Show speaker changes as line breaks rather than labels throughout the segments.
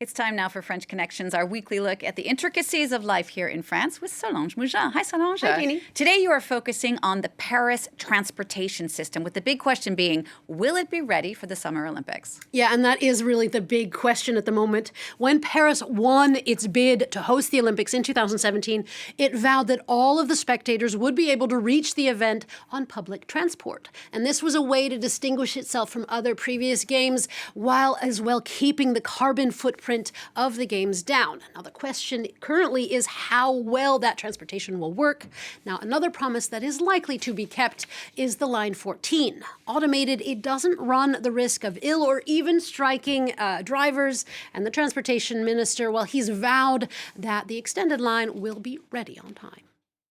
It's time now for French Connections, our weekly look at the intricacies of life here in France with Solange Mougin. Hi, Solange.
Hi, Jeannie.
Today you are focusing on the Paris transportation system, with the big question being, will it be ready for the Summer Olympics?
Yeah, and that is really the big question at the moment. When Paris won its bid to host the Olympics in 2017, it vowed that all of the spectators would be able to reach the event on public transport. And this was a way to distinguish itself from other previous games, while as well keeping the carbon footprint of the games down. Now, the question currently is how well that transportation will work. Now, another promise that is likely to be kept is the Line 14. Automated, it doesn't run the risk of ill or even striking drivers. And the transportation minister, well, he's vowed that the extended line will be ready on time.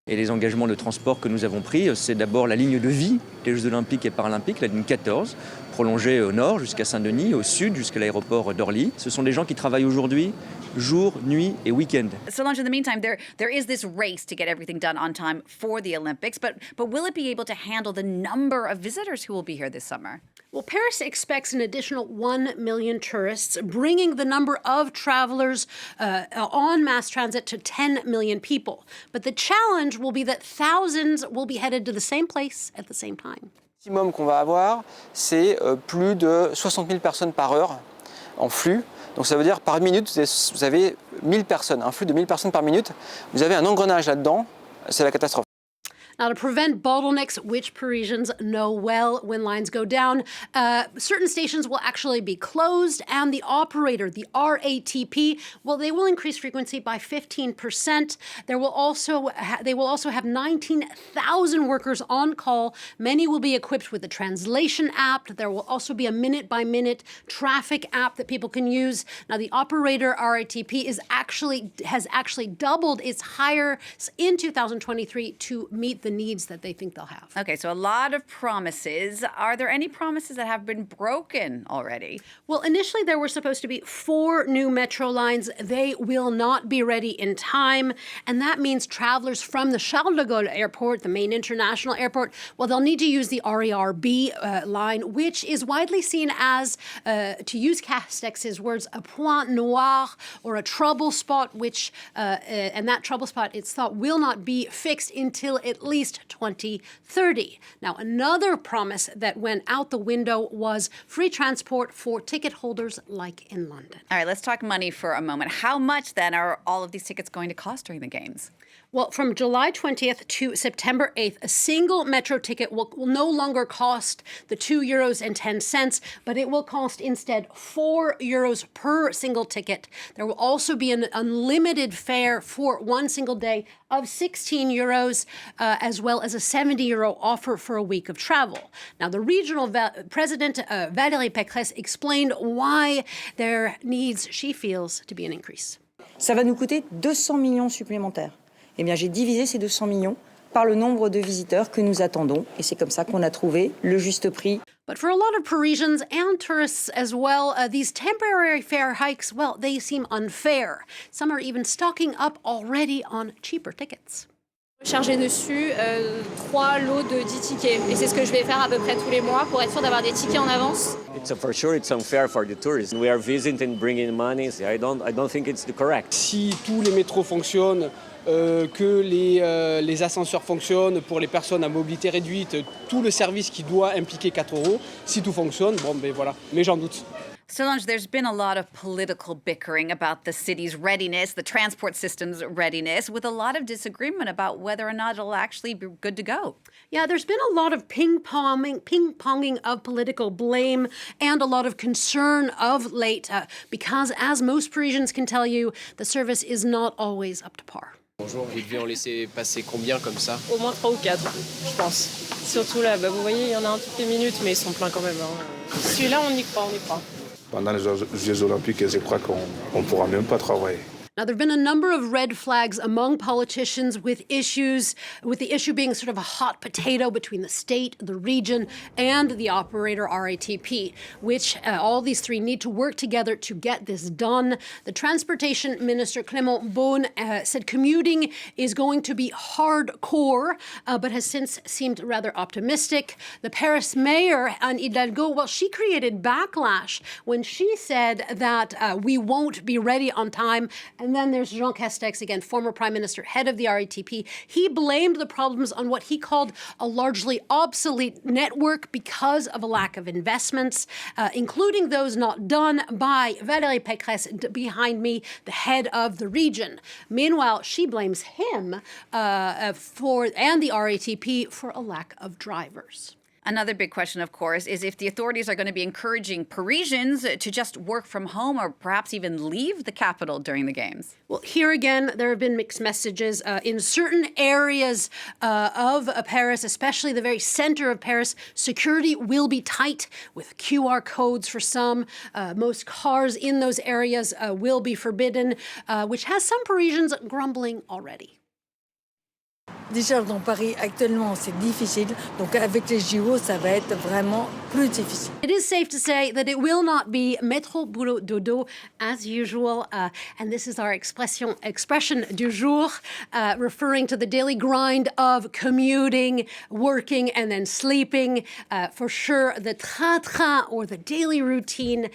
Et les engagements de transport que nous avons pris, c'est d'abord la ligne de vie des Jeux Olympiques et Paralympiques, la ligne 14, prolongée au nord jusqu'à Saint-Denis, au sud jusqu'à l'aéroport d'Orly. Ce sont des gens qui travaillent aujourd'hui, jour, nuit et week-end.
Solange, in the meantime, there is this race to get everything done on time for the Olympics, but will it be able to handle the number of visitors who will be here this summer?
Well, Paris expects an additional 1 million tourists, bringing the number of travelers on mass transit to 10 million people. But the challenge will be that thousands will be headed to the same place at the same time.
Le maximum qu'on va avoir, c'est plus de 60 000 personnes par heure en flux. Donc ça veut dire par minute, vous avez 1000 personnes, un flux de 1000 personnes par minute. Vous avez un engrenage là-dedans, c'est la catastrophe.
Now, to prevent bottlenecks, which Parisians know well when lines go down, certain stations will actually be closed, and the operator, the RATP, well, they will increase frequency by 15%. They will also have 19,000 workers on call. Many will be equipped with a translation app. There will also be a minute-by-minute traffic app that people can use. Now, the operator RATP has actually doubled its hires in 2023 to meet the needs that they think they'll have.
Okay, so a lot of promises. Are there any promises that have been broken already?
Well, initially there were supposed to be 4 new metro lines. They will not be ready in time, and that means travelers from the Charles de Gaulle airport, the main international airport, well, they'll need to use the RER-B line, which is widely seen as, to use Castex's words, a point noir, or a trouble spot, which, and that trouble spot, it's thought, will not be fixed until at least 2030. Now, another promise that went out the window was free transport for ticket holders like in London.
All right, let's talk money for a moment. How much then are all of these tickets going to cost during the games?
Well, from July 20th to September 8th, a single metro ticket will no longer cost the €2.10, but it will cost instead €4 per single ticket. There will also be an unlimited fare for one single day of €16, as well as a €70 offer for a week of travel. Now, the regional president, Valérie Pécresse, explained why there needs, she feels, to be an increase.
Ça va nous coûter 200 millions supplémentaires. Eh bien, j'ai divisé ces 200 millions par le nombre de visiteurs que nous attendons. Et c'est comme ça qu'on a trouvé le juste prix.
But for a lot of Parisians and tourists as well, these temporary fare hikes, well, they seem unfair. Some are even stocking up already on cheaper tickets.
Charger dessus 3 lots de 10 tickets. Et c'est ce que je vais faire à peu près tous les mois pour être sûr d'avoir des tickets en avance.
For sure it's unfair for the tourists. We are visiting, bringing money. I don't think it's correct.
Si tous les métros fonctionnent, que les ascenseurs fonctionnent pour les personnes à mobilité réduite, tout le service qui doit impliquer 4 euros, si tout fonctionne, bon ben voilà. Mais j'en doute.
Solange, there's been a lot of political bickering about the city's readiness, the transport system's readiness, with a lot of disagreement about whether or not it'll actually be good to go.
Yeah, there's been a lot of ping-ponging of political blame and a lot of concern of late, because as most Parisians can tell you, the service is not always up to par.
Bonjour, vous devez en laisser passer combien comme ça?
Au moins 3 ou 4, je pense. Surtout là, vous voyez, il y en a un toutes les minutes, mais ils sont pleins quand même. Celui-là, on y croit.
Pendant les Jeux Olympiques, je crois qu'on ne pourra même pas travailler.
Now, there have been a number of red flags among politicians with the issue being sort of a hot potato between the state, the region, and the operator RATP, which all these three need to work together to get this done. The Transportation Minister Clément Beaune said commuting is going to be hardcore, but has since seemed rather optimistic. The Paris mayor, Anne Hidalgo, well, she created backlash when she said that we won't be ready on time. And then there's Jean Castex, again, former prime minister, head of the RATP. He blamed the problems on what he called a largely obsolete network because of a lack of investments, including those not done by Valérie Pécresse, behind me, the head of the region. Meanwhile, she blames him and the RATP for a lack of drivers.
Another big question, of course, is if the authorities are going to be encouraging Parisians to just work from home or perhaps even leave the capital during the games.
Well, here again, there have been mixed messages. In certain areas of Paris, especially the very center of Paris, security will be tight with QR codes for some. Most cars in those areas will be forbidden, which has some Parisians grumbling already.
Déjà dans Paris actuellement c'est difficile, donc avec les JO ça va être vraiment plus difficile.
It is safe to say that it will not be métro boulot dodo as usual, and this is our expression du jour, referring to the daily grind of commuting, working, and then sleeping. For sure, the train-train or the daily routine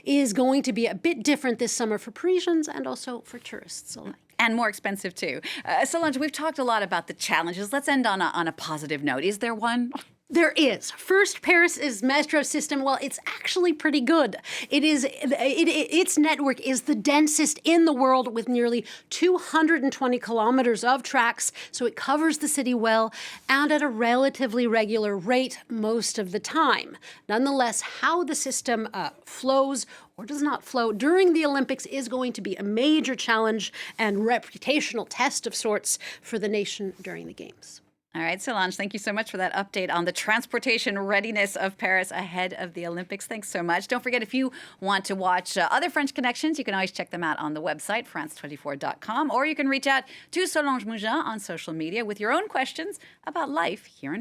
is going to be a bit different this summer for Parisians and also for tourists alike.
And more expensive, too. Solange, we've talked a lot about the challenges. Let's end on a positive note. Is there one?
There is. First, Paris's metro system, well, it's actually pretty good. Its network is the densest in the world with nearly 220 kilometers of tracks, so it covers the city well and at a relatively regular rate most of the time. Nonetheless, how the system flows or does not flow during the Olympics is going to be a major challenge and reputational test of sorts for the nation during the Games.
All right, Solange, thank you so much for that update on the transportation readiness of Paris ahead of the Olympics. Thanks so much. Don't forget, if you want to watch other French Connections, you can always check them out on the website, france24.com, or you can reach out to Solange Mougin on social media with your own questions about life here in